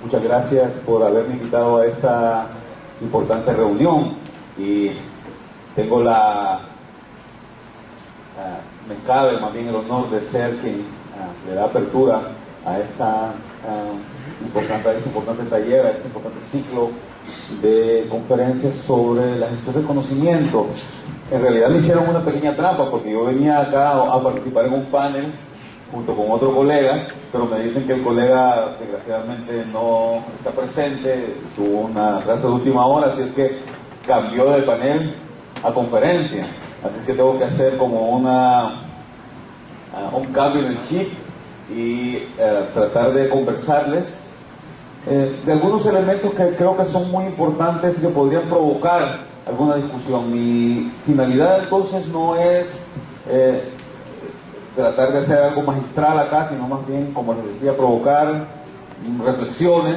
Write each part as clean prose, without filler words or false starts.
Muchas gracias por haberme invitado a esta importante reunión y tengo me cabe más bien el honor de ser quien le da apertura a esta importante taller, a este importante ciclo de conferencias sobre la gestión del conocimiento. En realidad me hicieron una pequeña trampa porque yo venía acá a participar en un panel junto con otro colega, pero me dicen que el colega desgraciadamente no está presente, tuvo una clase de última hora, así es que cambió de panel a conferencia, así es que tengo que hacer como un cambio en el chip y tratar de conversarles de algunos elementos que creo que son muy importantes y que podrían provocar alguna discusión. Mi finalidad entonces no es tratar de hacer algo magistral acá, sino más bien, como les decía, provocar reflexiones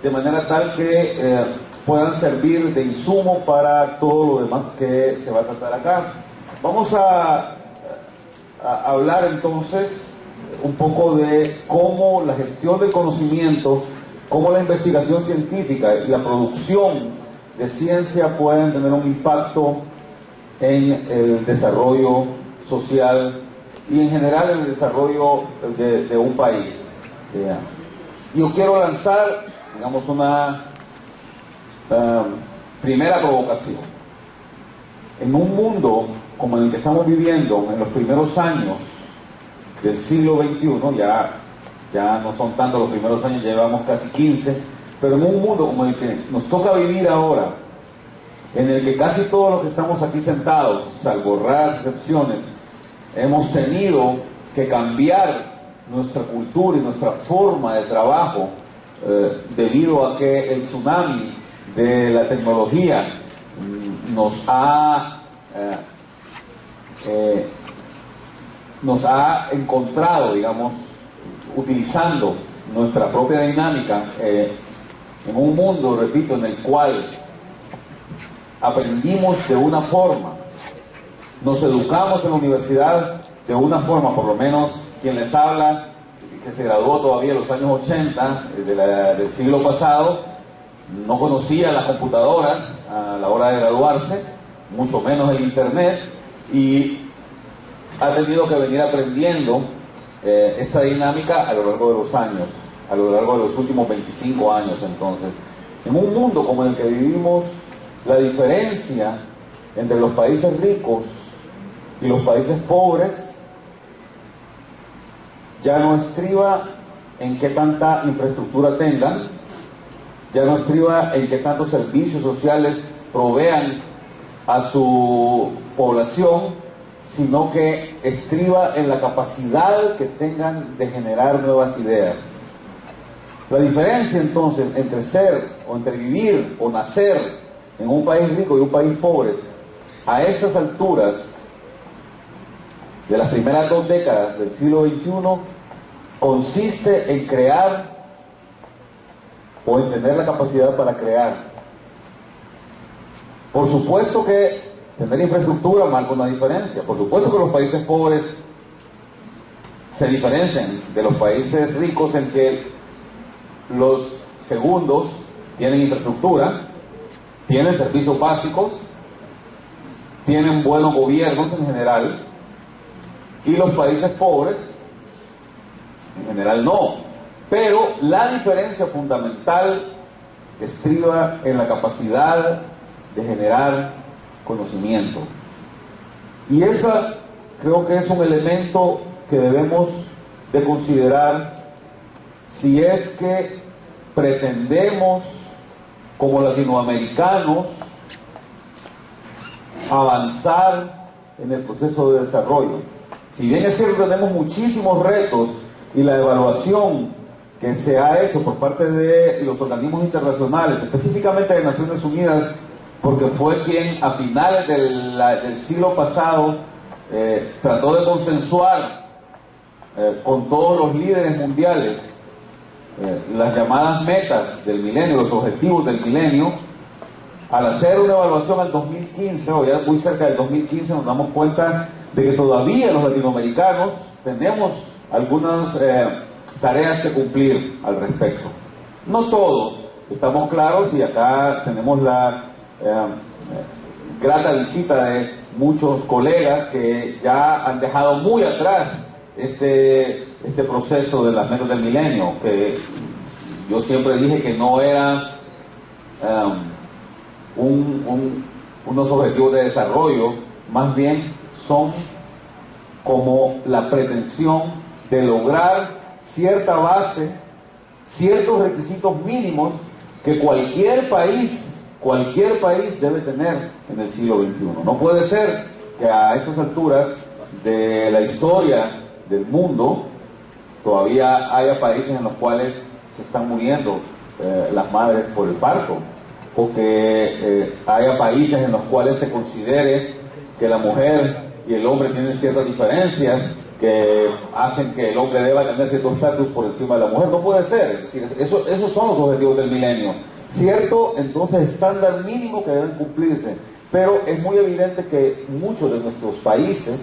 de manera tal que puedan servir de insumo para todo lo demás que se va a tratar acá. Vamos a hablar entonces un poco de cómo la gestión del conocimiento, cómo la investigación científica y la producción de ciencia pueden tener un impacto en el desarrollo social y en general en el desarrollo de un país. Yo quiero lanzar, digamos, una primera provocación. En un mundo como en el que estamos viviendo en los primeros años del siglo XXI, ya no son tantos los primeros años, ya llevamos casi 15, pero en un mundo como el que nos toca vivir ahora, en el que casi todos los que estamos aquí sentados, salvo raras excepciones, hemos tenido que cambiar nuestra cultura y nuestra forma de trabajo debido a que el tsunami de la tecnología nos ha encontrado, digamos, utilizando nuestra propia dinámica en un mundo, repito, en el cual aprendimos de una forma, nos educamos en la universidad de una forma, por lo menos quien les habla, que se graduó todavía en los años 80 del siglo pasado, no conocía las computadoras a la hora de graduarse, mucho menos el internet, y ha tenido que venir aprendiendo esta dinámica a lo largo de los años, a lo largo de los últimos 25 años. Entonces, en un mundo como el que vivimos, la diferencia entre los países ricos y los países pobres ya no estriba en qué tanta infraestructura tengan, ya no estriba en qué tantos servicios sociales provean a su población, sino que estriba en la capacidad que tengan de generar nuevas ideas. La diferencia entonces entre ser o entre vivir o nacer en un país rico y un país pobre a estas alturas de las primeras 2 décadas del siglo XXI consiste en crear o en tener la capacidad para crear. Por supuesto que tener infraestructura marca una diferencia. Por supuesto que los países pobres se diferencian de los países ricos en que los segundos tienen infraestructura, tienen servicios básicos, tienen buenos gobiernos en general, y los países pobres en general no. Pero la diferencia fundamental estriba en la capacidad de generar conocimiento. Y esa creo que es un elemento que debemos de considerar si es que pretendemos, como latinoamericanos, avanzar en el proceso de desarrollo. Si bien es cierto, tenemos muchísimos retos y la evaluación que se ha hecho por parte de los organismos internacionales, específicamente de Naciones Unidas, porque fue quien a finales del siglo pasado trató de consensuar con todos los líderes mundiales las llamadas metas del milenio, los objetivos del milenio. Al hacer una evaluación al 2015, o ya muy cerca del 2015, nos damos cuenta de que todavía los latinoamericanos tenemos algunas tareas que cumplir al respecto. No todos, estamos claros, y acá tenemos la grata visita de muchos colegas que ya han dejado muy atrás este proceso de las metas del milenio, que yo siempre dije que no era unos objetivos de desarrollo, más bien son como la pretensión de lograr cierta base, ciertos requisitos mínimos que cualquier país debe tener en el siglo XXI. No puede ser que a estas alturas de la historia del mundo todavía haya países en los cuales se están muriendo las madres por el parto, o que haya países en los cuales se considere que la mujer y el hombre tienen ciertas diferencias que hacen que el hombre deba tener cierto estatus por encima de la mujer. No puede ser. Es decir, esos son los objetivos del milenio. Cierto, entonces, estándar mínimo que deben cumplirse. Pero es muy evidente que muchos de nuestros países,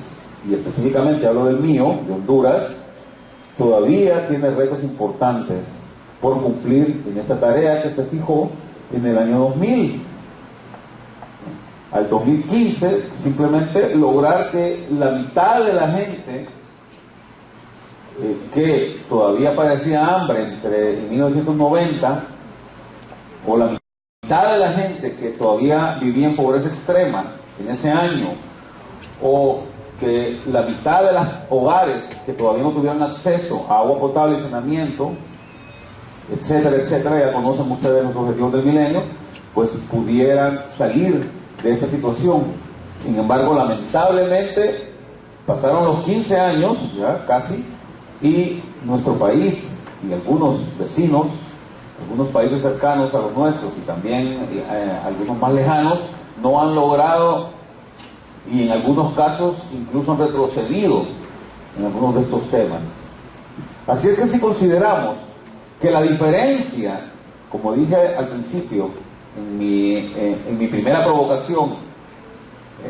y específicamente hablo del mío, de Honduras, todavía tiene retos importantes por cumplir en esta tarea que se fijó en el año 2000. Al 2015, simplemente lograr que la mitad de la gente que todavía padecía hambre en 1990, o la mitad de la gente que todavía vivía en pobreza extrema en ese año, o que la mitad de los hogares que todavía no tuvieron acceso a agua potable y saneamiento, etcétera, etcétera, ya conocen ustedes los objetivos del milenio, pues pudieran salir de esta situación. Sin embargo, lamentablemente, pasaron los 15 años, ya casi, y nuestro país y algunos vecinos, algunos países cercanos a los nuestros y también algunos más lejanos, no han logrado, y en algunos casos incluso han retrocedido en algunos de estos temas. Así es que si consideramos que la diferencia, como dije al principio, en mi primera provocación,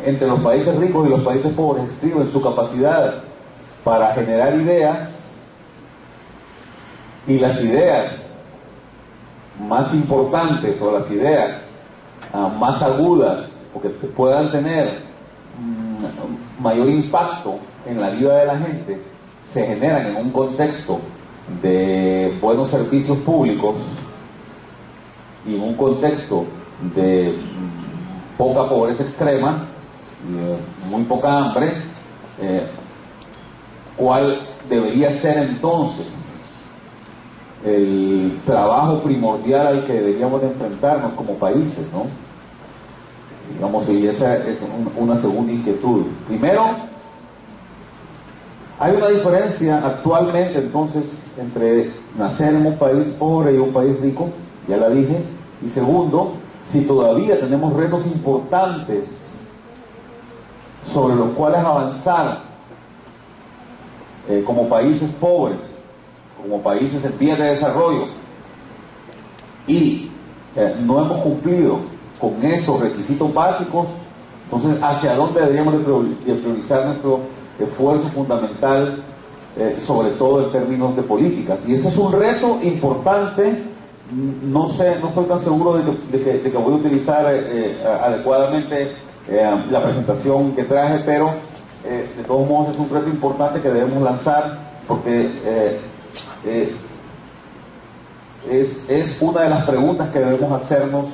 entre los países ricos y los países pobres, estriba en su capacidad para generar ideas, y las ideas más importantes, o las ideas más agudas, o que puedan tener mayor impacto en la vida de la gente, se generan en un contexto de buenos servicios públicos y en un contexto de poca pobreza extrema y muy poca hambre. ¿Cuál debería ser entonces el trabajo primordial al que deberíamos de enfrentarnos como países, ¿no? Digamos, y esa es una segunda inquietud. Primero, hay una diferencia actualmente entonces entre nacer en un país pobre y un país rico, ya la dije. Y segundo, si todavía tenemos retos importantes sobre los cuales avanzar como países pobres, como países en vías de desarrollo, y no hemos cumplido con esos requisitos básicos, entonces ¿hacia dónde deberíamos de priorizar nuestro esfuerzo fundamental, sobre todo en términos de políticas? Y este es un reto importante. No estoy tan seguro de que voy a utilizar adecuadamente la presentación que traje, pero de todos modos es un reto importante que debemos lanzar, porque es una de las preguntas que debemos hacernos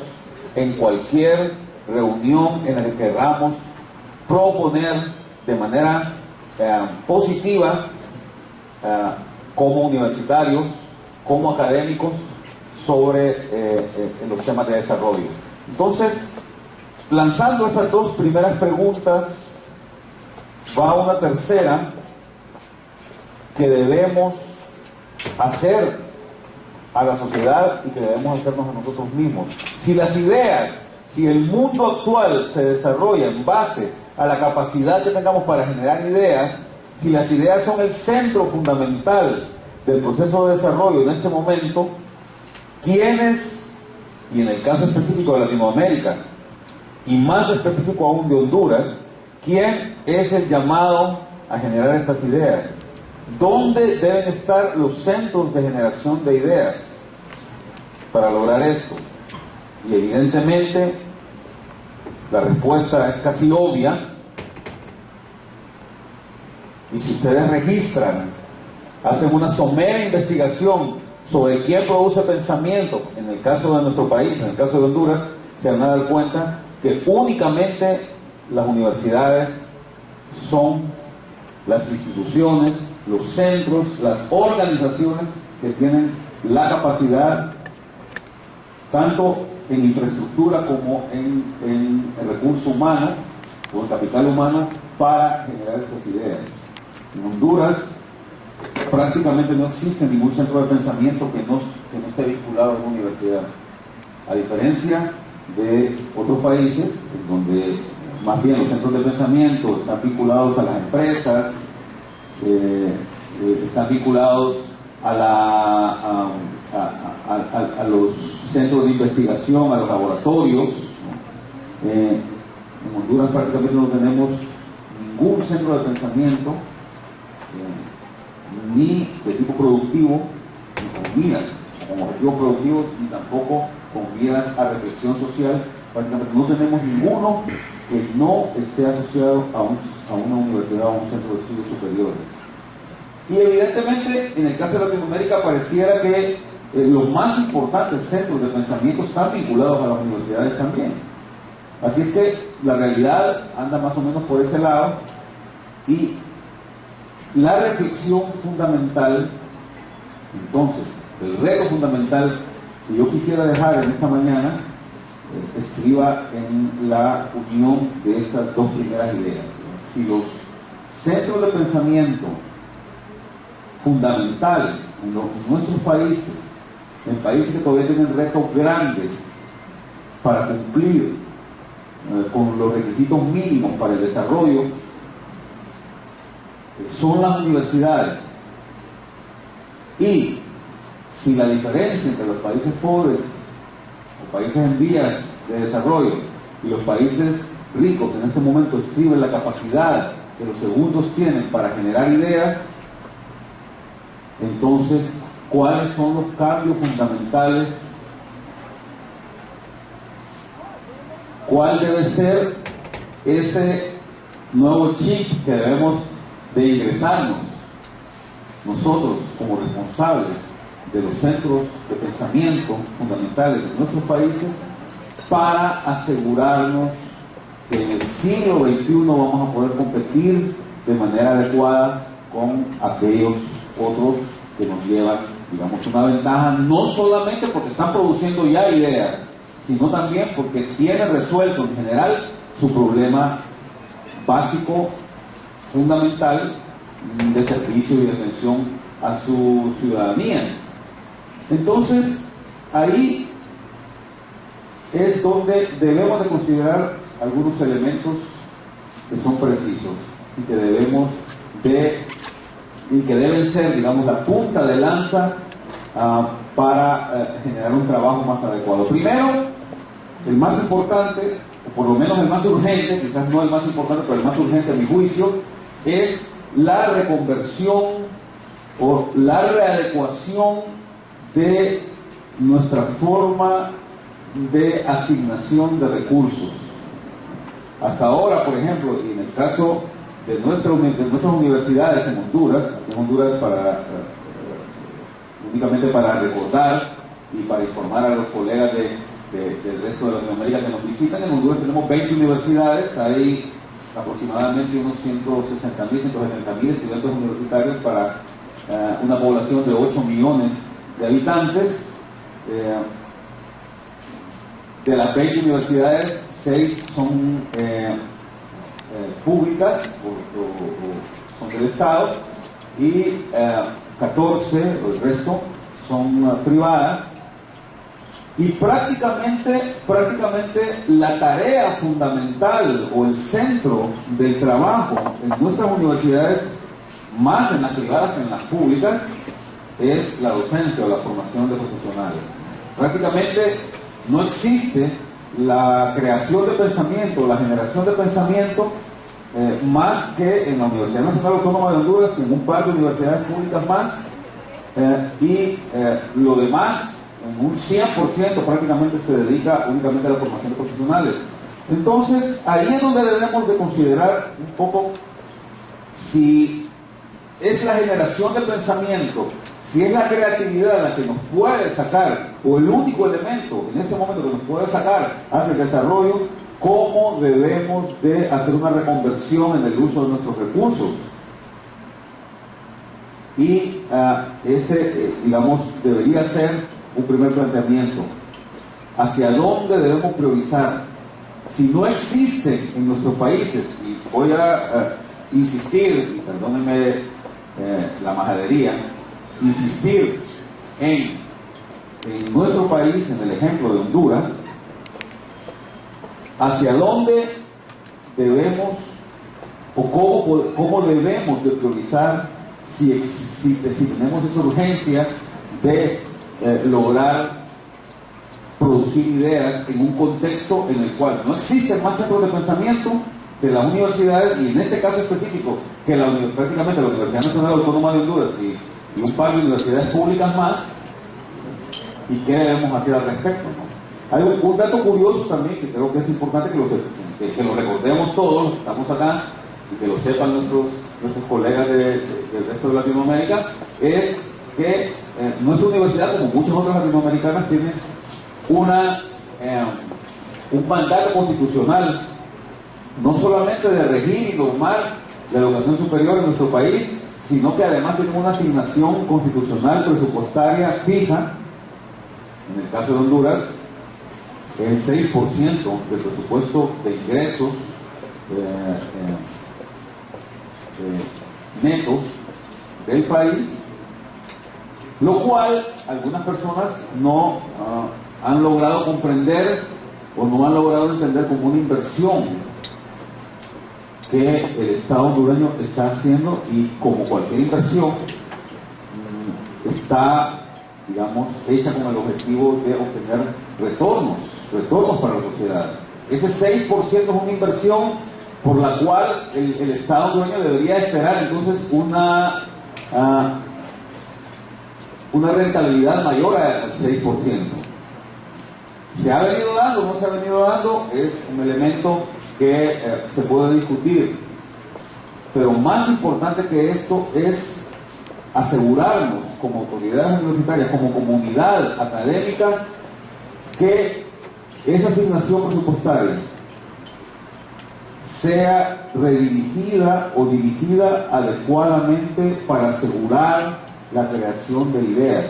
en cualquier reunión en la que queramos proponer de manera positiva, como universitarios, como académicos, sobre los temas de desarrollo. Entonces, lanzando estas dos primeras preguntas, va una tercera que debemos hacer a la sociedad y que debemos hacernos a nosotros mismos. Si las ideas, si el mundo actual se desarrolla en base a la capacidad que tengamos para generar ideas, si las ideas son el centro fundamental del proceso de desarrollo en este momento, ¿quiénes, y en el caso específico de Latinoamérica, y más específico aún de Honduras, quién es el llamado a generar estas ideas? ¿Dónde deben estar los centros de generación de ideas? para lograr esto? Y evidentemente la respuesta es casi obvia. Y si ustedes registran, hacen una somera investigación sobre quién produce pensamiento, en el caso de nuestro país, en el caso de Honduras, se van a dar cuenta que únicamente las universidades son las instituciones, los centros, las organizaciones que tienen la capacidad, tanto en infraestructura como en el recurso humano o en capital humano, para generar estas ideas. En Honduras prácticamente no existe ningún centro de pensamiento que no esté vinculado a una universidad, a diferencia de otros países en donde más bien los centros de pensamiento están vinculados a las empresas, están vinculados a los centros de investigación, a los laboratorios. En Honduras prácticamente no tenemos ningún centro de pensamiento, ni de tipo productivo, ni con miras como objetivos productivos, ni tampoco con miras a reflexión social. Prácticamente no tenemos ninguno que no esté asociado a una universidad o a un centro de estudios superiores. Y evidentemente, en el caso de Latinoamérica, pareciera que los más importantes centros de pensamiento están vinculados a las universidades también. Así es que la realidad anda más o menos por ese lado, y la reflexión fundamental, entonces, el reto fundamental que yo quisiera dejar en esta mañana, estriba en la unión de estas dos primeras ideas. Si los centros de pensamiento fundamentales en nuestros países, en países que todavía tienen retos grandes para cumplir con los requisitos mínimos para el desarrollo, son las universidades, y si la diferencia entre los países pobres o países en vías de desarrollo y los países ricos en este momento estriba en la capacidad que los segundos tienen para generar ideas, entonces, ¿cuáles son los cambios fundamentales? ¿Cuál debe ser ese nuevo chip que debemos de ingresarnos nosotros como responsables de los centros de pensamiento fundamentales de nuestros países, para asegurarnos que en el siglo XXI vamos a poder competir de manera adecuada con aquellos otros que nos llevan, digamos, una ventaja, no solamente porque están produciendo ya ideas, sino también porque tienen resuelto en general su problema básico, fundamental, de servicio y de atención a su ciudadanía. Entonces, ahí es donde debemos de considerar algunos elementos que son precisos y que deben ser, digamos, la punta de lanza para generar un trabajo más adecuado. Primero, el más importante, o por lo menos el más urgente, quizás no el más importante, pero el más urgente a mi juicio, es la reconversión o la readecuación de nuestra forma de asignación de recursos. Hasta ahora, por ejemplo, y en el caso de nuestras universidades en Honduras, únicamente para recordar y para informar a los colegas del resto de Latinoamérica que nos visitan, en Honduras tenemos 20 universidades, hay aproximadamente unos 160.000, 170.000 estudiantes universitarios para una población de 8 millones de habitantes. De las 20 universidades, 6 son públicas o son del Estado, y 14, o el resto, son privadas. Y prácticamente la tarea fundamental o el centro del trabajo en nuestras universidades, más en las privadas que en las públicas, es la docencia o la formación de profesionales. Prácticamente no existe la creación de pensamiento, la generación de pensamiento, más que en la Universidad Nacional Autónoma de Honduras y en un par de universidades públicas más, y lo demás en un 100% prácticamente se dedica únicamente a la formación de profesionales. Entonces, ahí es donde debemos de considerar un poco si es la generación de pensamiento, si es la creatividad la que nos puede sacar, o el único elemento en este momento que nos puede sacar hacia el desarrollo, cómo debemos de hacer una reconversión en el uso de nuestros recursos. Y digamos, debería ser un primer planteamiento. ¿Hacia dónde debemos priorizar? Si no existen en nuestros países, y voy a insistir, y perdónenme la majadería, insistir en nuestro país, en el ejemplo de Honduras, hacia dónde debemos o cómo debemos de priorizar si tenemos esa urgencia de lograr producir ideas en un contexto en el cual no existen más centros de pensamiento que las universidades, y en este caso específico que prácticamente la Universidad Nacional Autónoma de Honduras y un par de universidades públicas más. ¿Y qué debemos hacer al respecto, ¿no? Hay un dato curioso también que creo que es importante que lo recordemos todos los que estamos acá y que lo sepan nuestros colegas del resto de Latinoamérica, es que nuestra universidad, como muchas otras latinoamericanas, tiene un mandato constitucional no solamente de regir y normar la educación superior en nuestro país, sino que además tiene una asignación constitucional presupuestaria fija. En el caso de Honduras, el 6% del presupuesto de ingresos netos del país, lo cual algunas personas no han logrado comprender o no han logrado entender como una inversión que el Estado hondureño está haciendo, y como cualquier inversión está, digamos, hecha con el objetivo de obtener retornos para la sociedad. Ese 6% es una inversión por la cual el Estado hondureño debería esperar entonces una rentabilidad mayor al 6%. ¿Se ha venido dando o no se ha venido dando? Es un elemento que se puede discutir, pero más importante que esto es asegurarnos como autoridades universitarias, como comunidad académica, que esa asignación presupuestaria sea redirigida o dirigida adecuadamente para asegurar la creación de ideas,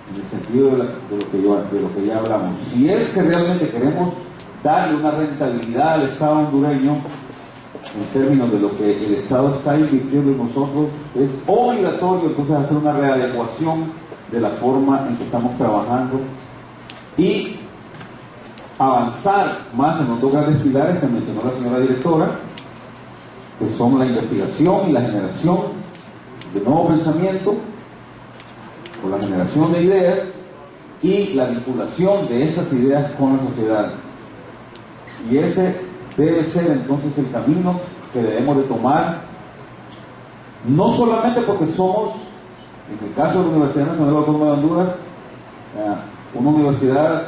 en el sentido de lo que ya hablamos. Si es que realmente queremos darle una rentabilidad al Estado hondureño en términos de lo que el Estado está invirtiendo en nosotros, es obligatorio entonces hacer una readecuación de la forma en que estamos trabajando y avanzar más en los dos grandes pilares que mencionó la señora directora, que son la investigación y la generación de nuevo pensamiento, o la generación de ideas, y la vinculación de estas ideas con la sociedad. Y ese debe ser entonces el camino que debemos de tomar, no solamente porque somos, en el caso de la Universidad Nacional Autónoma de Honduras, una universidad,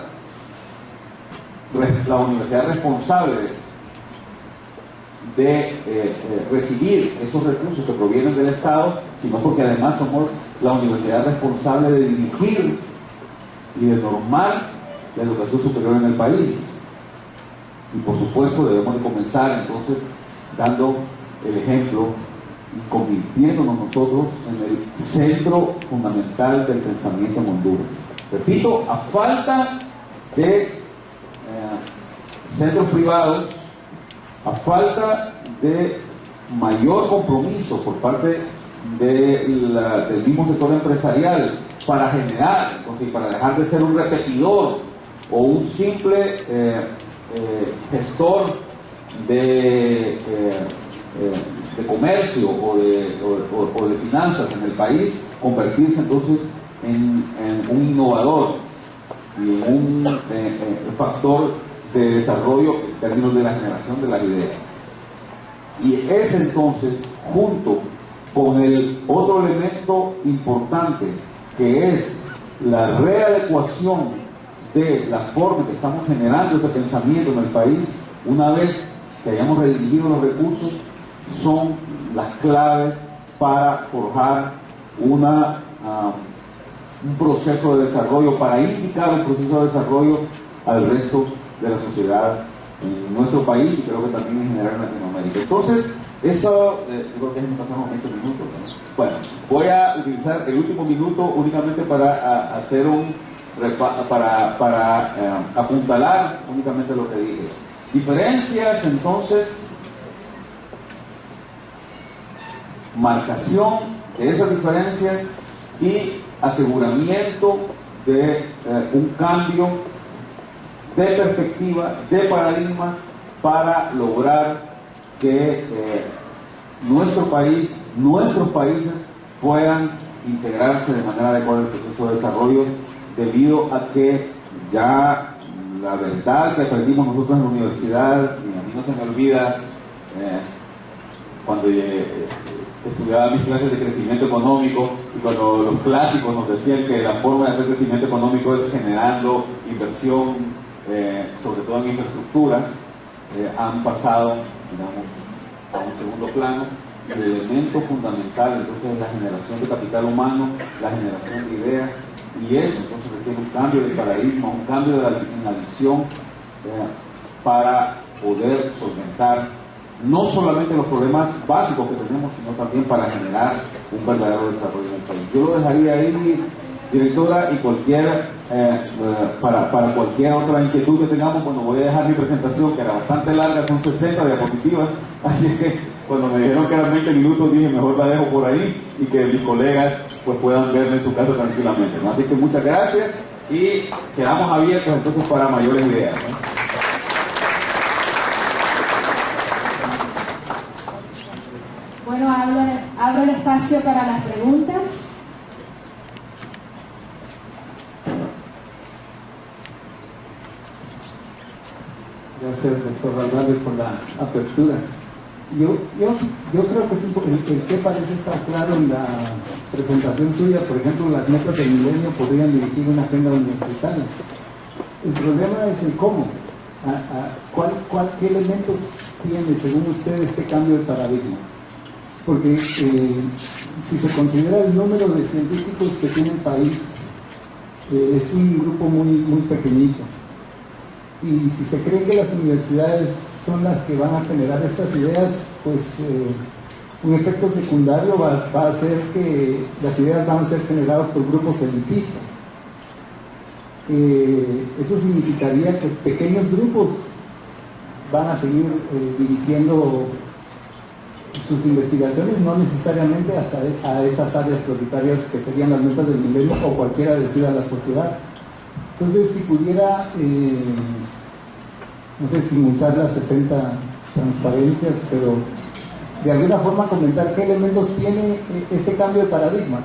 la universidad responsable de recibir esos recursos que provienen del Estado, sino porque además somos la universidad responsable de dirigir y de normar la educación superior en el país. Y por supuesto debemos de comenzar entonces dando el ejemplo y convirtiéndonos nosotros en el centro fundamental del pensamiento en Honduras. Repito, a falta de centros privados, a falta de mayor compromiso por parte del mismo sector empresarial para generar, entonces, para dejar de ser un repetidor o un simple gestor de comercio o de finanzas en el país, convertirse entonces en un innovador y en un factor de desarrollo en términos de la generación de las ideas. Y es entonces, junto con el otro elemento importante, que es la readecuación de la forma en que estamos generando ese pensamiento en el país, una vez que hayamos redirigido los recursos, son las claves para forjar un proceso de desarrollo, para indicar un proceso de desarrollo al resto de la sociedad en nuestro país y creo que también en general en Latinoamérica. Entonces, eso, yo creo que me pasaron 20 minutos, ¿no? Bueno, voy a utilizar el último minuto únicamente para hacer para apuntalar únicamente lo que dije. Diferencias, entonces, marcación de esas diferencias y aseguramiento de un cambio de perspectiva, de paradigma, para lograr que nuestro país, nuestros países puedan integrarse de manera adecuada en el proceso de desarrollo, debido a que ya la verdad que aprendimos nosotros en la universidad, y a mí no se me olvida cuando estudiaba mis clases de crecimiento económico y cuando los clásicos nos decían que la forma de hacer crecimiento económico es generando inversión, sobre todo en infraestructura, han pasado, digamos, a un segundo plano. El elemento fundamental entonces es la generación de capital humano, la generación de ideas, y eso entonces requiere un cambio de paradigma, un cambio en la visión para poder solventar no solamente los problemas básicos que tenemos, sino también para generar un verdadero desarrollo en el país. Yo lo dejaría ahí, directora, y para cualquier otra inquietud que tengamos, bueno, voy a dejar mi presentación, que era bastante larga, son 60 diapositivas, así es que cuando me dijeron que eran 20 minutos, dije mejor la dejo por ahí y que mis colegas pues puedan verme en su casa tranquilamente, ¿no? Así que muchas gracias y quedamos abiertos entonces para mayores ideas, ¿no? Bueno, abro el espacio para las preguntas. Gracias, doctor Valverde, por la apertura. Yo creo que el que parece estar claro en la presentación suya. Por ejemplo, las metas del milenio podrían dirigir una agenda universitaria. El problema es el cómo. ¿Qué elementos tiene, según usted, este cambio de paradigma? Porque si se considera el número de científicos que tiene el país, es un grupo muy pequeño. Y si se cree que las universidades son las que van a generar estas ideas, pues un efecto secundario va a ser que las ideas van a ser generadas por grupos elitistas. Eso significaría que pequeños grupos van a seguir dirigiendo sus investigaciones, no necesariamente hasta a esas áreas prioritarias que serían las metas del milenio o cualquiera decida la sociedad. Entonces, si pudiera, no sé, sin usar las 60 transparencias, pero de alguna forma comentar qué elementos tiene este cambio de paradigma.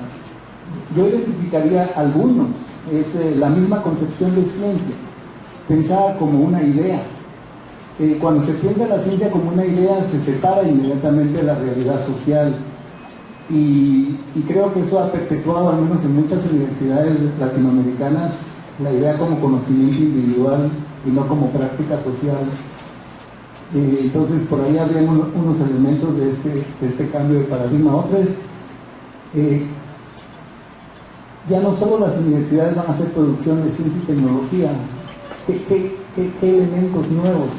Yo identificaría algunos. Es la misma concepción de ciencia, pensada como una idea. Cuando se piensa la ciencia como una idea, se separa inmediatamente de la realidad social, y creo que eso ha perpetuado, al menos en muchas universidades latinoamericanas, la idea como conocimiento individual y no como práctica social. Entonces, por ahí habría unos elementos de este cambio de paradigma. Otro es, ya no solo las universidades van a hacer producción de ciencia y tecnología. ¿Qué elementos nuevos?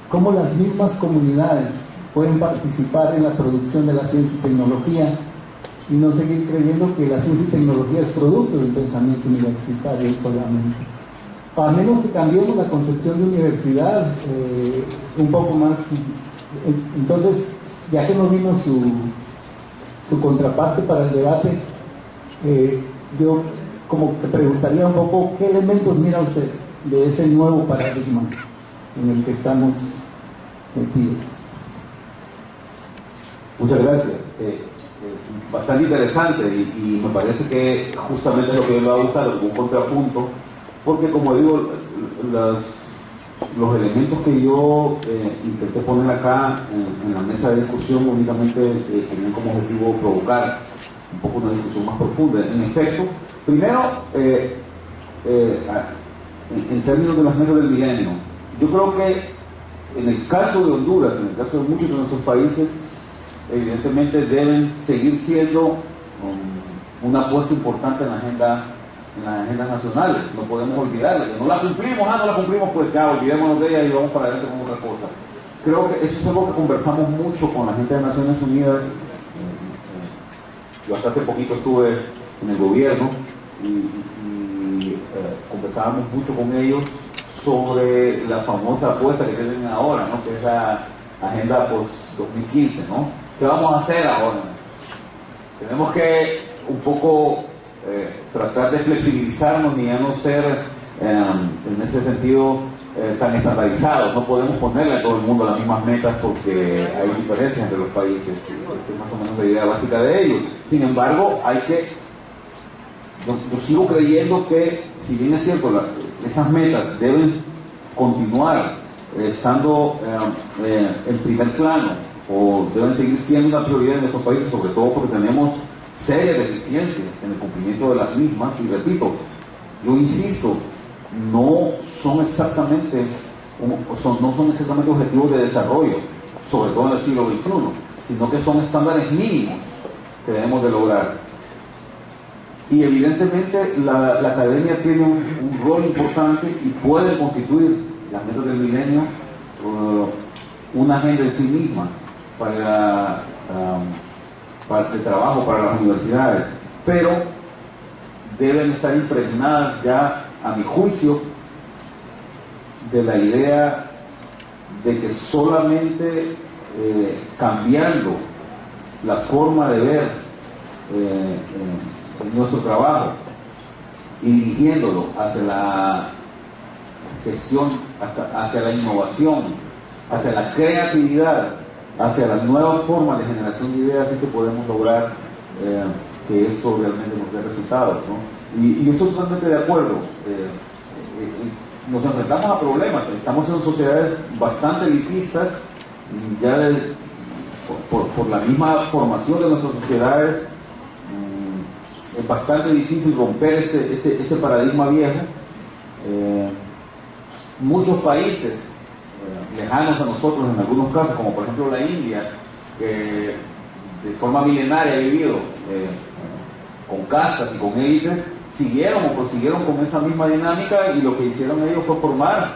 ¿Cómo las mismas comunidades pueden participar en la producción de la ciencia y tecnología y no seguir creyendo que la ciencia y tecnología es producto del pensamiento universitario solamente? A menos que cambiemos la concepción de universidad un poco más. Entonces, ya que no vimos su contraparte para el debate, yo como que preguntaría un poco qué elementos mira usted de ese nuevo paradigma en el que estamos metidos. Muchas gracias. Bastante interesante y me parece que justamente es lo que yo le voy a buscar, algún contrapunto, porque como digo, los elementos que yo intenté poner acá en la mesa de discusión únicamente tenían como objetivo provocar un poco una discusión más profunda. En efecto, primero, en términos de las metas del milenio, yo creo que en el caso de Honduras, en el caso de muchos de nuestros países, evidentemente deben seguir siendo una apuesta importante en las agendas nacionales. No podemos olvidarla, que no la cumplimos, pues ya olvidémonos de ella y vamos para adelante con otra cosa. Creo que eso es algo que conversamos mucho con la gente de Naciones Unidas. Yo hasta hace poquito estuve en el gobierno y conversábamos mucho con ellos sobre la famosa apuesta que tienen ahora, ¿no? Que es la agenda post-2015, ¿no? ¿Qué vamos a hacer ahora? Tenemos que un poco tratar de flexibilizarnos y ya no ser en ese sentido tan estandarizados. No podemos ponerle a todo el mundo las mismas metas porque hay diferencias entre los países. Esa es más o menos la idea básica de ellos. Sin embargo, yo sigo creyendo que, si bien es cierto, esas metas deben continuar estando en primer plano o deben seguir siendo una prioridad en nuestros países, sobre todo porque tenemos serias deficiencias en el cumplimiento de las mismas. Y repito, yo insisto, no son exactamente objetivos de desarrollo, sobre todo en el siglo XXI, sino que son estándares mínimos que debemos de lograr. Y evidentemente la academia tiene un rol importante y puede constituir las metas del milenio una agenda en sí misma para el trabajo para las universidades, pero deben estar impregnadas ya, a mi juicio, de la idea de que solamente cambiando la forma de ver nuestro trabajo y dirigiéndolo hacia la gestión, hacia la innovación, hacia la creatividad, hacia las nuevas formas de generación de ideas, es que podemos lograr que esto realmente nos dé resultados, ¿no? Y yo estoy totalmente de acuerdo. Nos enfrentamos a problemas, estamos en sociedades bastante elitistas, ya por la misma formación de nuestras sociedades. Es bastante difícil romper este paradigma viejo. Muchos países lejanos a nosotros, en algunos casos, como por ejemplo la India, que de forma milenaria ha vivido con castas y con élites, siguieron o prosiguieron con esa misma dinámica, y lo que hicieron ellos fue formar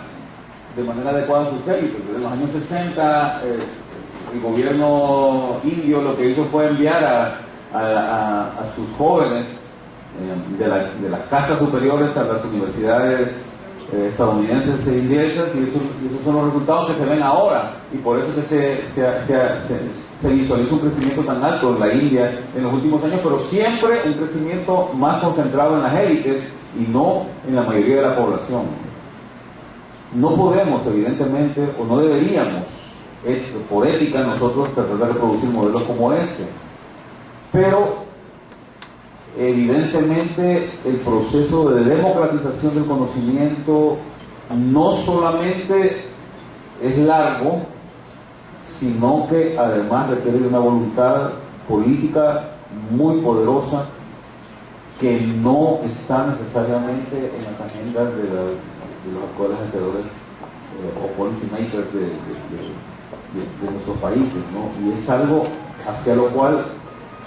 de manera adecuada sus élites. En los años 60 el gobierno indio lo que hizo fue enviar a sus jóvenes de las castas superiores a las universidades estadounidenses e inglesas, y esos son los resultados que se ven ahora, y por eso es que se visualiza un crecimiento tan alto en la India en los últimos años, pero siempre un crecimiento más concentrado en las élites y no en la mayoría de la población. No podemos, evidentemente, o no deberíamos, por ética, nosotros tratar de reproducir modelos como este, pero evidentemente el proceso de democratización del conocimiento no solamente es largo, sino que además requiere de una voluntad política muy poderosa que no está necesariamente en las agendas de los actuales hacedores o policy makers de nuestros países, ¿no? Y es algo hacia lo cual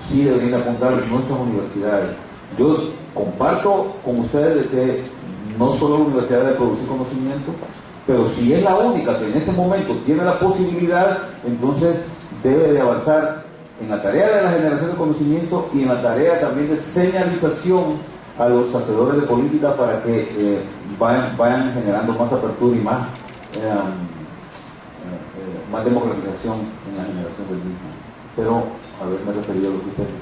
sí deberían apuntar nuestras universidades. Yo comparto con ustedes de que no solo la universidad debe producir conocimiento, pero si es la única que en este momento tiene la posibilidad, entonces debe de avanzar en la tarea de la generación de conocimiento y en la tarea también de señalización a los hacedores de política para que vayan generando más apertura y más democratización en la generación del mismo. Pero haberme referido a lo que usted dijo.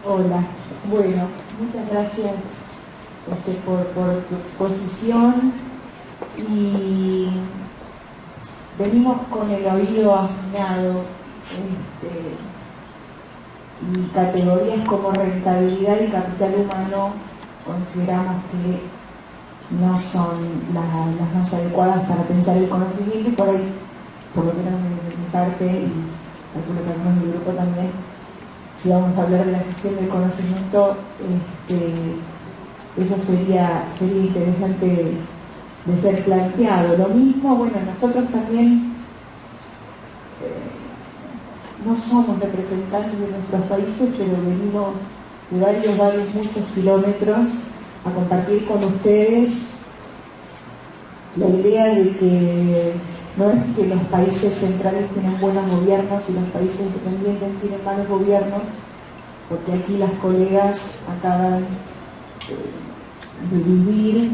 Hola, bueno, muchas gracias por tu exposición, y venimos con el oído afinado, y categorías como rentabilidad y capital humano consideramos que no son las más adecuadas para pensar el conocimiento, y por ahí, por lo menos de mi parte, y calculo que algunos del grupo también, si vamos a hablar de la gestión del conocimiento, eso sería interesante de ser planteado. Lo mismo, bueno, nosotros también no somos representantes de nuestros países, pero venimos de varios, muchos kilómetros a compartir con ustedes la idea de que no es que los países centrales tienen buenos gobiernos y los países independientes tienen malos gobiernos, porque aquí las colegas acaban de vivir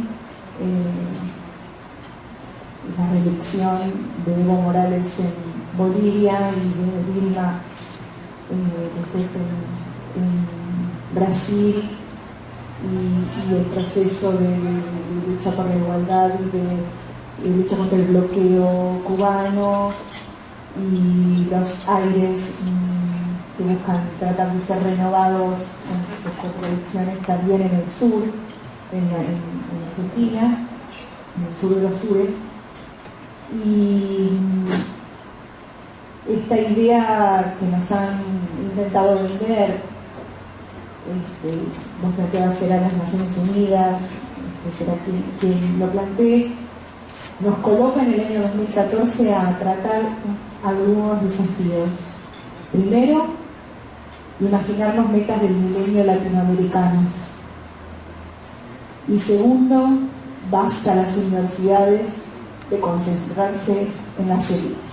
la reelección de Evo Morales en Bolivia y de Dilma en Brasil, y el proceso de lucha por la igualdad y de lucha contra el bloqueo cubano, y los aires que buscan tratar de ser renovados con sus contradicciones también en el sur, en Argentina, en el sur de los sures. Y esta idea que nos han intentado vender, vos planteabas, será las Naciones Unidas, será quien lo plantee, nos coloca en el año 2014 a tratar algunos desafíos. Primero, imaginarnos metas del milenio latinoamericanas. Y segundo, basta a las universidades de concentrarse en las élites.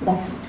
Gracias.